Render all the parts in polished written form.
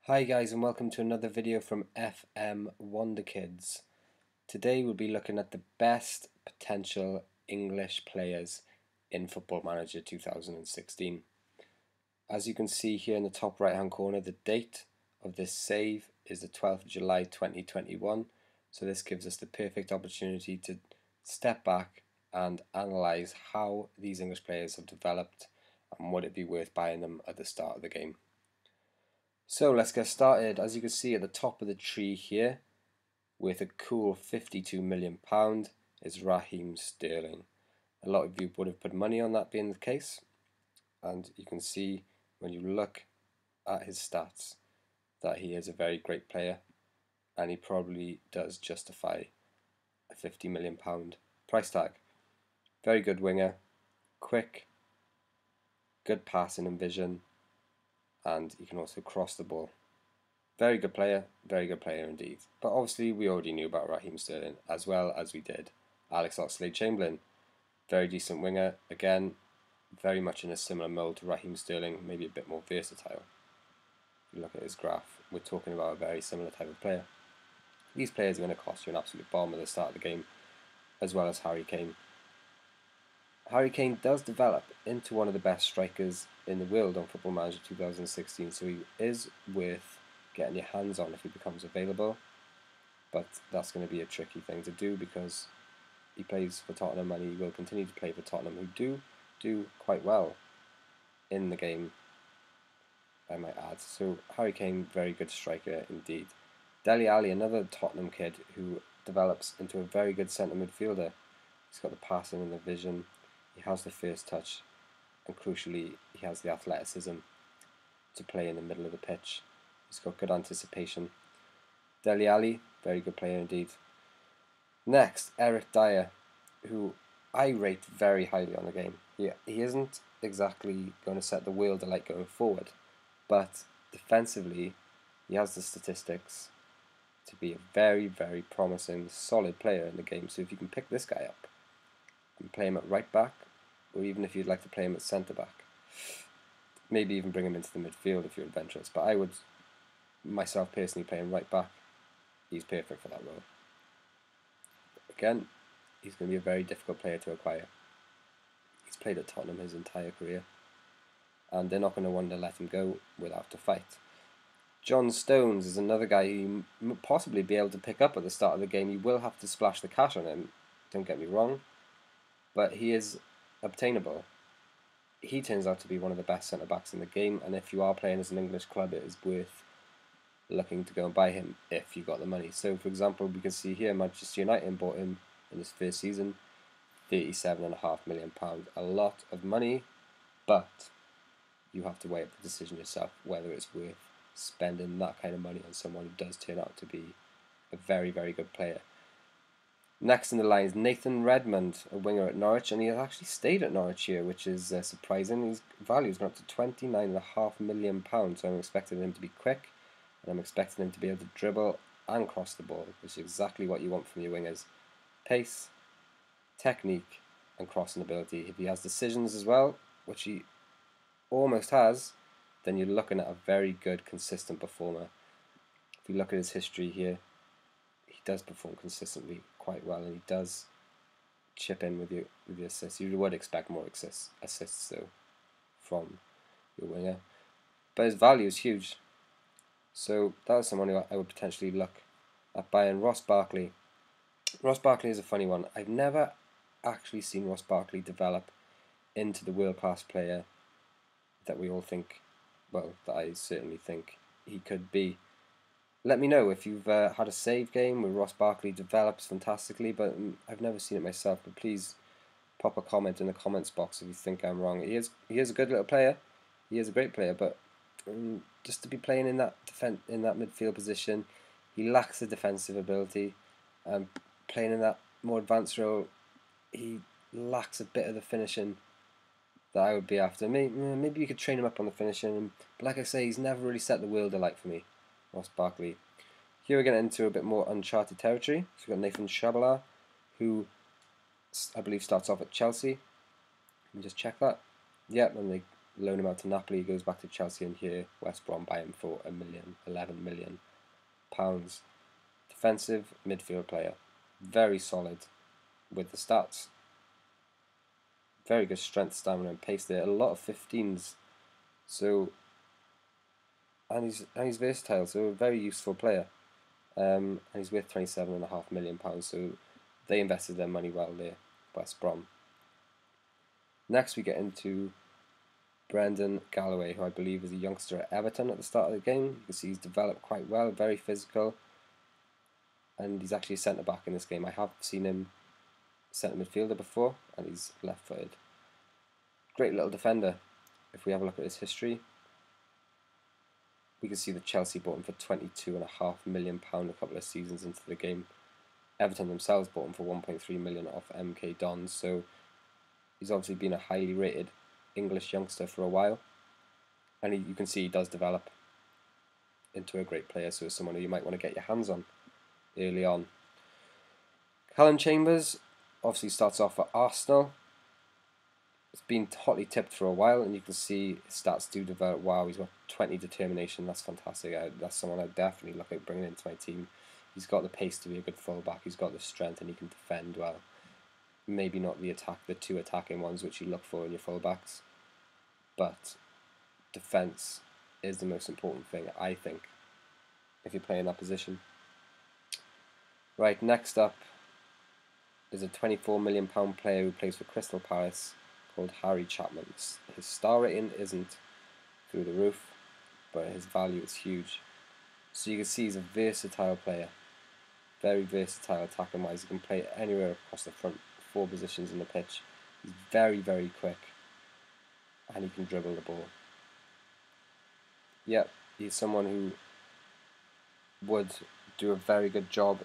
Hi guys, and welcome to another video from FM Wonderkids. Today we'll be looking at the best potential English players in Football Manager 2016. As you can see here in the top right hand corner, the date of this save is the 12th of July 2021, so this gives us the perfect opportunity to step back and analyse how these English players have developed and would it be worth buying them at the start of the game. So let's get started. As you can see at the top of the tree here, with a cool £52 million, is Raheem Sterling. A lot of you would have put money on that being the case, and you can see when you look at his stats that he is a very great player, and he probably does justify a £50 million price tag. Very good winger, quick, good passing and vision, and he can also cross the ball. Very good player indeed. But obviously we already knew about Raheem Sterling, as well as we did Alex Oxlade-Chamberlain. Very decent winger, again, very much in a similar mould to Raheem Sterling, maybe a bit more versatile. If you look at his graph, we're talking about a very similar type of player. These players are going to cost you an absolute bomb at the start of the game, as well as Harry Kane. Harry Kane does develop into one of the best strikers in the world on Football Manager 2016, so he is worth getting your hands on if he becomes available, but that's going to be a tricky thing to do because he plays for Tottenham and he will continue to play for Tottenham, who do quite well in the game, I might add. So Harry Kane, very good striker indeed. Dele Alli, another Tottenham kid who develops into a very good centre midfielder. He's got the passing and the vision, he has the first touch, and crucially he has the athleticism to play in the middle of the pitch. He's got good anticipation. Dele Alli, very good player indeed. Next, Eric Dyer, who I rate very highly on the game. He isn't exactly going to set the world alight going forward, but defensively, he has the statistics to be a very, very promising, solid player in the game. So if you can pick this guy up and play him at right back, or even if you'd like to play him at centre back, maybe even bring him into the midfield if you're adventurous, but I would myself personally play him right back. He's perfect for that role. Again, he's going to be a very difficult player to acquire. He's played at Tottenham his entire career, and they're not going to want to let him go without a fight. John Stones is another guy you possibly be able to pick up at the start of the game. You will have to splash the cash on him, don't get me wrong, but he is obtainable. He turns out to be one of the best centre-backs in the game, and if you are playing as an English club, it is worth looking to go and buy him if you got the money. So for example, we can see here Manchester United bought him in his first season, £37.5 million. A lot of money, but you have to weigh up the decision yourself whether it's worth spending that kind of money on someone who does turn out to be a very, very good player. Next in the line is Nathan Redmond, a winger at Norwich, and he has actually stayed at Norwich here, which is surprising. His value has gone up to £29.5 million, so I'm expecting him to be quick, and I'm expecting him to be able to dribble and cross the ball, which is exactly what you want from your wingers. Pace, technique, and crossing ability. If he has decisions as well, which he almost has, then you're looking at a very good, consistent performer. If you look at his history here, he does perform consistently quite well, and he does chip in with your assists. You would expect more assists though from your winger, but his value is huge. So that is someone who I would potentially look at buying. Ross Barkley. Ross Barkley is a funny one. I've never actually seen Ross Barkley develop into the world-class player that we all think, well, that I certainly think he could be. Let me know if you've had a save game where Ross Barkley develops fantastically, but I've never seen it myself. But please pop a comment in the comments box if you think I'm wrong. He is a good little player. He is a great player, but just to be playing in that midfield position, he lacks the defensive ability. Playing in that more advanced role, he lacks a bit of the finishing that I would be after. Maybe you could train him up on the finishing, but like I say, he's never really set the world alight for me, Ross Barkley. Here we're getting into a bit more uncharted territory. So we've got Nathan Chabala, who I believe starts off at Chelsea. Let me just check that. Yep, and they loan him out to Napoli, he goes back to Chelsea, and here West Brom buy him for £11 million. Defensive midfield player, very solid with the stats. Very good strength, stamina, and pace there. A lot of 15s, so and he's versatile, so a very useful player. And he's worth £27.5 million, so they invested their money well there, West Brom. Next, we get into Brendan Galloway, who I believe is a youngster at Everton at the start of the game. You can see he's developed quite well, very physical, and he's actually a centre back in this game. I have seen him centre midfielder before, and he's left-footed. Great little defender. If we have a look at his history, we can see that Chelsea bought him for £22.5 million a couple of seasons into the game. Everton themselves bought him for £1.3 million off MK Dons, so he's obviously been a highly rated English youngster for a while, and you can see he does develop into a great player, so it's someone who you might want to get your hands on early on. Callum Chambers obviously starts off at Arsenal. It's been hotly tipped for a while, and you can see his stats do develop. Wow, he's got 20 determination. That's fantastic. That's someone I'd definitely look at bringing into my team. He's got the pace to be a good fullback. He's got the strength, and he can defend well. Maybe not the two attacking ones which you look for in your fullbacks, but defense is the most important thing, I think, if you're playing that position. Right, next up is a £24 million player who plays for Crystal Palace called Harry Chapman. His star rating isn't through the roof, but his value is huge. So you can see he's a versatile player, very versatile attacking wise. He can play anywhere across the front four positions in the pitch. He's very, very quick, and he can dribble the ball. Yep, he's someone who would do a very good job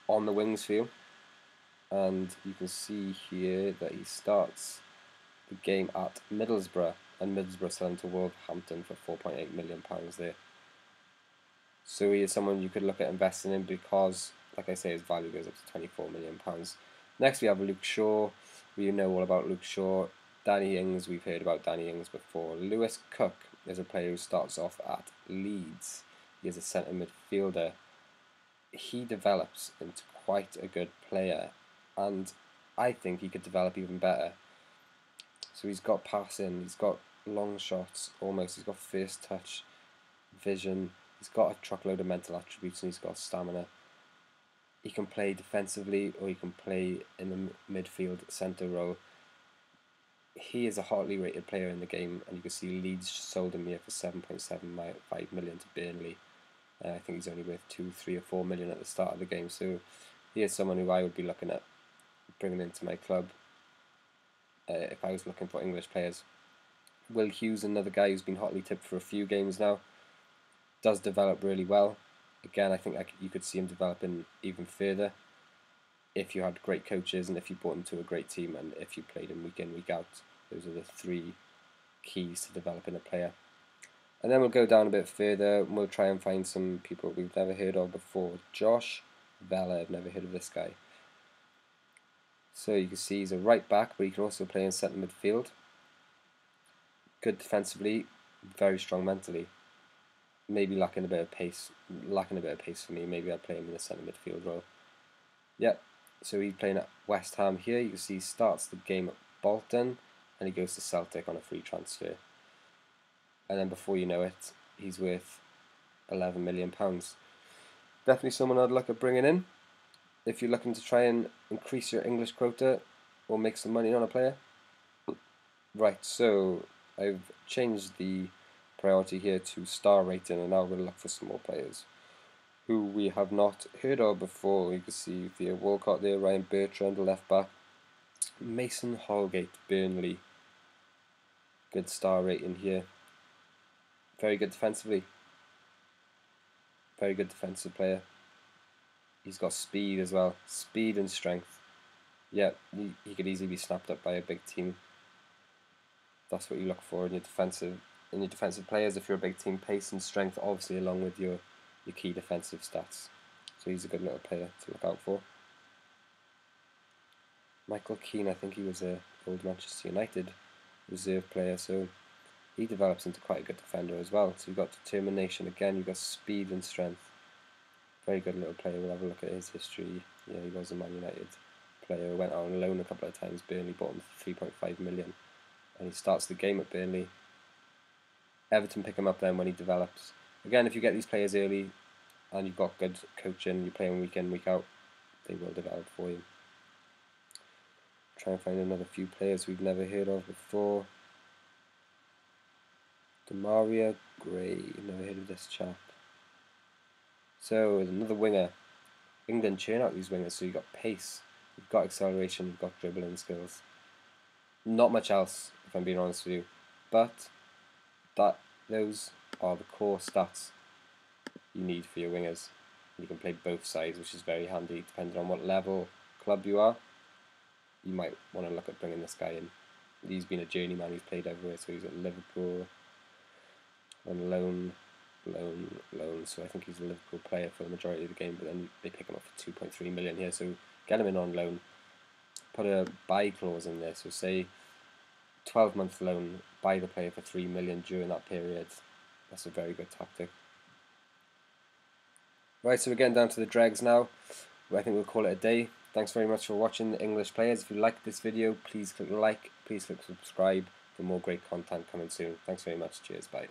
on the wings for you, and you can see here that he starts the game at Middlesbrough, and Middlesbrough selling to Wolverhampton for £4.8 million there. So he is someone you could look at investing in because, like I say, his value goes up to £24 million. Next we have Luke Shaw. We know all about Luke Shaw. Danny Ings, we've heard about Danny Ings before. Lewis Cook is a player who starts off at Leeds. He is a centre midfielder. He develops into quite a good player, and I think he could develop even better. So he's got passing, he's got long shots almost, he's got first touch, vision, he's got a truckload of mental attributes, and he's got stamina. He can play defensively or he can play in the midfield centre role. He is a hotly rated player in the game, and you can see Leeds sold him here for £7.75 million to Burnley. I think he's only worth 2, 3 or 4 million at the start of the game, so he is someone who I would be looking at bringing into my club if I was looking for English players. Will Hughes, another guy who's been hotly tipped for a few games now, does develop really well. Again, I think you could see him developing even further if you had great coaches and if you brought him to a great team and if you played him week in, week out. Those are the three keys to developing a player. And then we'll go down a bit further and we'll try and find some people we've never heard of before. Josh Vela, I've never heard of this guy. So you can see he's a right back, but he can also play in centre midfield. Good defensively, very strong mentally. Maybe lacking a bit of pace for me. Maybe I'd play him in the centre midfield role. Yep, so he's playing at West Ham here. You can see he starts the game at Bolton and he goes to Celtic on a free transfer. And then before you know it, he's worth £11 million. Definitely someone I'd look at bringing in if you're looking to try and increase your English quota or make some money on a player. Right, so I've changed the priority here to star rating, and now we're going to look for some more players who we have not heard of before. You can see Theo Walcott there, Ryan Bertrand, the left back, Mason Holgate, Burnley. Good star rating here. Very good defensively. Very good defensive player. He's got speed as well. Speed and strength. Yeah, he could easily be snapped up by a big team. That's what you look for in your defensive players. If you're a big team, pace and strength, obviously, along with your key defensive stats. So he's a good little player to look out for. Michael Keane, I think he was a old Manchester United reserve player, so he develops into quite a good defender as well. So you've got determination again, you've got speed and strength. Very good little player. We'll have a look at his history. Yeah, he was a Man United player. Went out on loan a couple of times. Burnley bought him for 3.5 million, and he starts the game at Burnley. Everton pick him up then when he develops. Again, if you get these players early and you've got good coaching, you play them week in, week out, they will develop for you. Try and find another few players we've never heard of before. Demaria Gray, never heard of this chap. So another winger. England churn out these wingers, so you've got pace, you've got acceleration, you've got dribbling skills. Not much else, if I'm being honest with you. But those are the core stats you need for your wingers. You can play both sides, which is very handy depending on what level club you are. You might want to look at bringing this guy in. He's been a journeyman, he's played everywhere, so he's at Liverpool on loan, so I think he's a Liverpool player for the majority of the game, but then they pick him up for 2.3 million here, so get him in on loan, put a buy clause in there, so say 12-month loan, buy the player for 3 million during that period. That's a very good tactic. Right, so we're getting down to the dregs now. I think we'll call it a day. Thanks very much for watching the English players. If you liked this video, please click like, please click subscribe for more great content coming soon. Thanks very much. Cheers, bye.